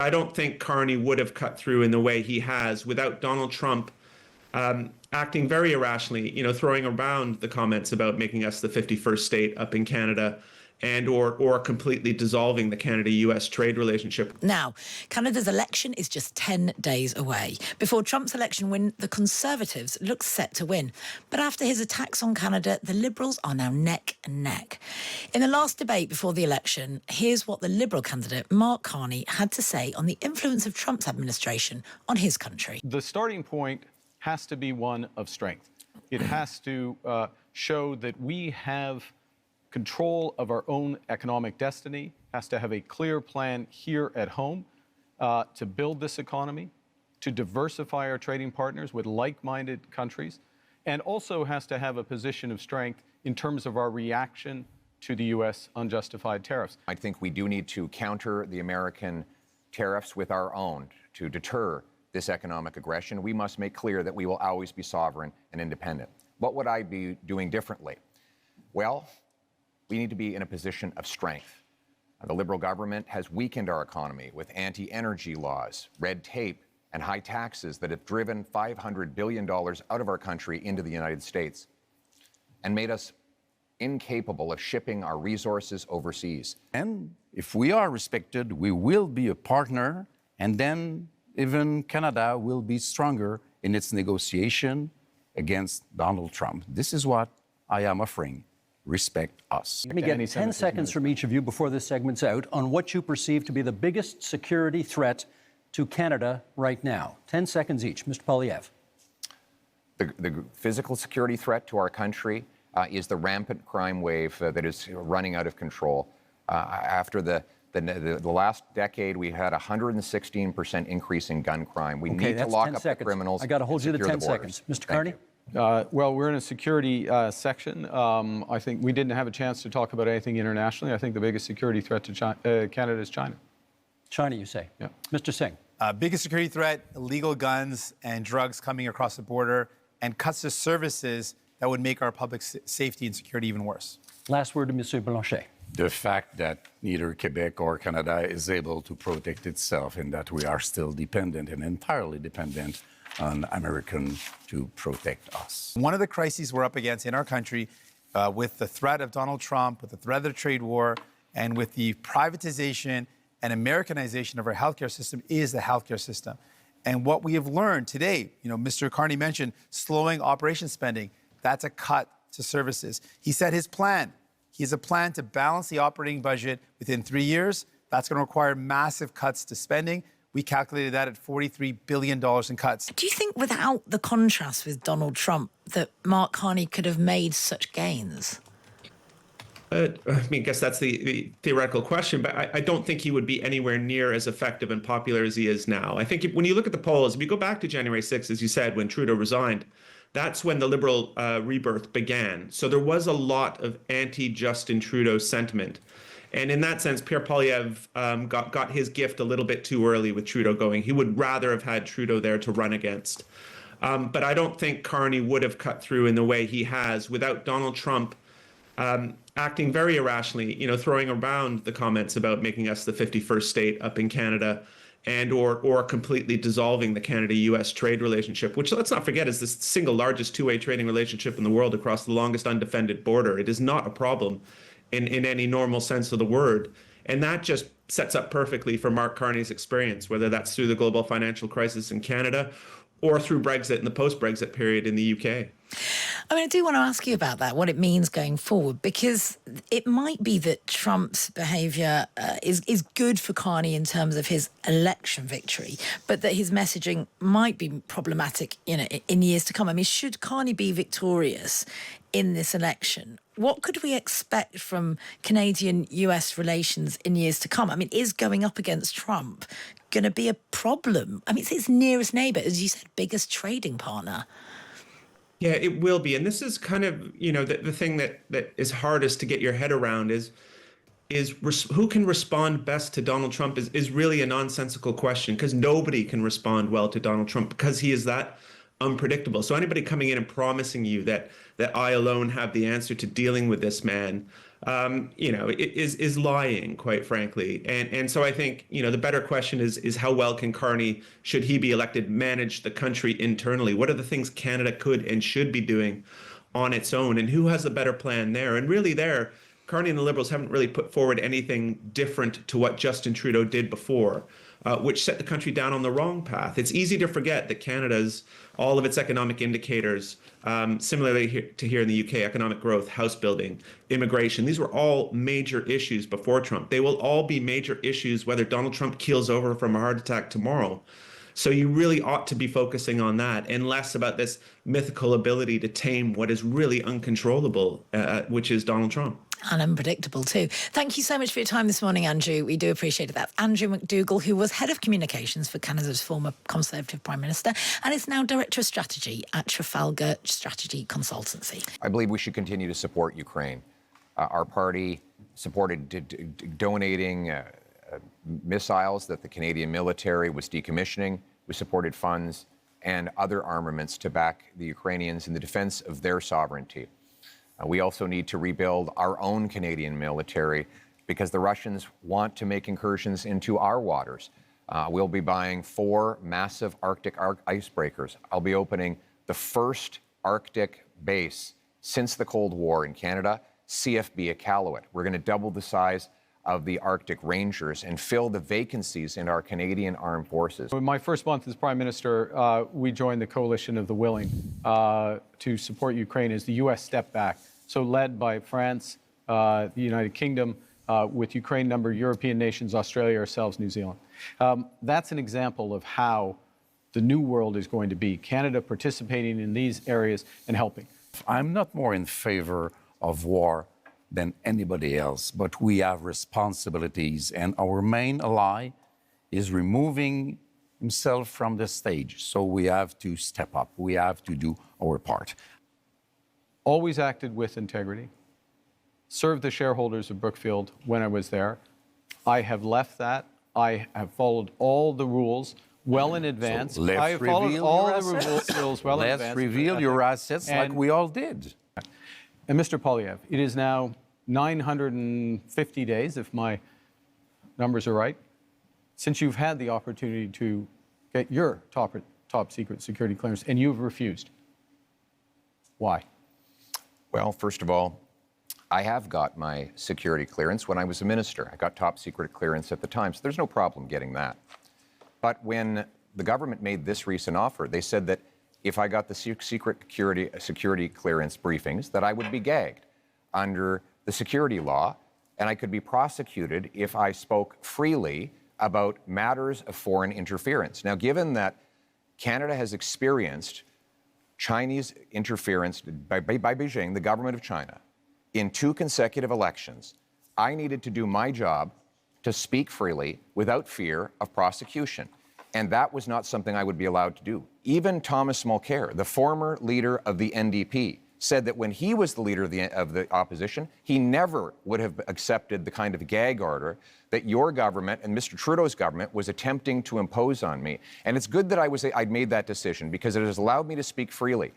I don't think Carney would have cut through in the way he has without Donald Trump acting very irrationally, throwing around the comments about making us the 51st state up in Canada or completely dissolving the Canada-US trade relationship. Now, Canada's election is just 10 days away. Before Trump's election win, the Conservatives look set to win. But after his attacks on Canada, the Liberals are now neck and neck. In the last debate before the election, here's what the Liberal candidate, Mark Carney, had to say on the influence of Trump's administration on his country. The starting point has to be one of strength. It has to show that we have control of our own economic destiny, has to have a clear plan here at home to build this economy, to diversify our trading partners with like-minded countries, and also has to have a position of strength in terms of our reaction to the U.S. unjustified tariffs. I think we do need to counter the American tariffs with our own to deter this economic aggression. We must make clear that we will always be sovereign and independent. What would I be doing differently? Well, we need to be in a position of strength. The Liberal government has weakened our economy with anti-energy laws, red tape, and high taxes that have driven $500 billion out of our country into the United States and made us incapable of shipping our resources overseas. And if we are respected, we will be a partner, and then even Canada will be stronger in its negotiation against Donald Trump. This is what I am offering. Respect us. Let me get 10 seconds from each of you before this segment's out on what you perceive to be the biggest security threat to Canada right now. 10 seconds each. Mr. Poilievre. The physical security threat to our country is the rampant crime wave that is running out of control. After the last decade, we had a 116% increase in gun crime. We need to lock up the criminals. I got to hold you to 10 seconds. Mr. Carney? Well, we're in a security section. I think we didn't have a chance to talk about anything internationally. I think the biggest security threat to Canada is China. China, you say? Yeah. Mr. Singh? Biggest security threat, illegal guns and drugs coming across the border, and cuts to services that would make our public safety and security even worse. Last word to Monsieur Blanchet. The fact that neither Quebec or Canada is able to protect itself and that we are still dependent and entirely dependent on American to protect us. One of the crises we're up against in our country with the threat of Donald Trump, with the threat of the trade war, and with the privatization and Americanization of our healthcare system is the healthcare system. And what we have learned today, Mr. Carney mentioned slowing operation spending. That's a cut to services. He said his plan. He has a plan to balance the operating budget within 3 years. That's going to require massive cuts to spending. We calculated that at $43 billion in cuts. Do you think without the contrast with Donald Trump that Mark Carney could have made such gains? I guess that's the theoretical question, but I don't think he would be anywhere near as effective and popular as he is now. I think when you look at the polls, if you go back to January 6th, as you said, when Trudeau resigned, that's when the Liberal rebirth began. So there was a lot of anti-Justin Trudeau sentiment. And in that sense, Pierre Poilievre got his gift a little bit too early with Trudeau going. He would rather have had Trudeau there to run against. But I don't think Carney would have cut through in the way he has without Donald Trump acting very irrationally, throwing around the comments about making us the 51st state up in Canada or completely dissolving the Canada-US trade relationship, which, let's not forget, is the single largest two-way trading relationship in the world across the longest undefended border. It is not a problem in any normal sense of the word. And that just sets up perfectly for Mark Carney's experience, whether that's through the global financial crisis in Canada or through Brexit and the post-Brexit period in the UK. I do want to ask you about that, what it means going forward, because it might be that Trump's behaviour is good for Carney in terms of his election victory, but that his messaging might be problematic, in years to come. Should Carney be victorious in this election, what could we expect from Canadian-US relations in years to come? Is going up against Trump going to be a problem? It's his nearest neighbour, as you said, biggest trading partner. Yeah, it will be. And this is kind of, the thing that is hardest to get your head around is who can respond best to Donald Trump is really a nonsensical question, because nobody can respond well to Donald Trump because he is that unpredictable. So anybody coming in and promising you that I alone have the answer to dealing with this man, is lying, quite frankly. And so I think, the better question is how well can Carney, should he be elected, manage the country internally? What are the things Canada could and should be doing on its own? And who has a better plan there? And really Carney and the Liberals haven't really put forward anything different to what Justin Trudeau did before, which set the country down on the wrong path. It's easy to forget that Canada's, all of its economic indicators, similarly to here in the UK, economic growth, house building, immigration, these were all major issues before Trump. They will all be major issues whether Donald Trump keels over from a heart attack tomorrow. So you really ought to be focusing on that and less about this mythical ability to tame what is really uncontrollable, which is Donald Trump. And unpredictable too. Thank you so much for your time this morning, Andrew. We do appreciate it. That's Andrew McDougall, who was head of communications for Canada's former Conservative Prime Minister and is now Director of Strategy at Trafalgar Strategy Consultancy. I believe we should continue to support Ukraine. Our party supported donating missiles that the Canadian military was decommissioning. We supported funds and other armaments to back the Ukrainians in the defense of their sovereignty. We also need to rebuild our own Canadian military because the Russians want to make incursions into our waters. We'll be buying 4 massive Arctic icebreakers. I'll be opening the first Arctic base since the Cold War in Canada, CFB Iqaluit. We're going to double the size of the Arctic Rangers and fill the vacancies in our Canadian armed forces. In my first month as Prime Minister, we joined the coalition of the willing to support Ukraine as the U.S. stepped back. So led by France, the United Kingdom, with Ukraine, number European nations, Australia, ourselves, New Zealand. That's an example of how the new world is going to be. Canada participating in these areas and helping. I'm not more in favor of war than anybody else, but we have responsibilities, and our main ally is removing himself from the stage. So we have to step up. We have to do our part. Always acted with integrity. Served the shareholders of Brookfield when I was there. I have left that. I have followed all the rules well in advance. So let's I have followed reveal all your the assets. rules well in advance. Let's reveal your assets like we all did. And Mr. Poilievre, it is now 950 days, if my numbers are right, since you've had the opportunity to get your top secret security clearance, and you've refused. Why? Well, first of all, I have got my security clearance when I was a minister. I got top secret clearance at the time, so there's no problem getting that. But when the government made this recent offer, they said that if I got the secret security clearance briefings, that I would be gagged under the security law, and I could be prosecuted if I spoke freely about matters of foreign interference. Now, given that Canada has experienced Chinese interference by Beijing, the government of China, in 2 consecutive elections, I needed to do my job to speak freely without fear of prosecution. And that was not something I would be allowed to do. Even Thomas Mulcair, the former leader of the NDP, said that when he was the leader of the opposition, he never would have accepted the kind of gag order that your government and Mr. Trudeau's government was attempting to impose on me. And it's good that I'd made that decision because it has allowed me to speak freely.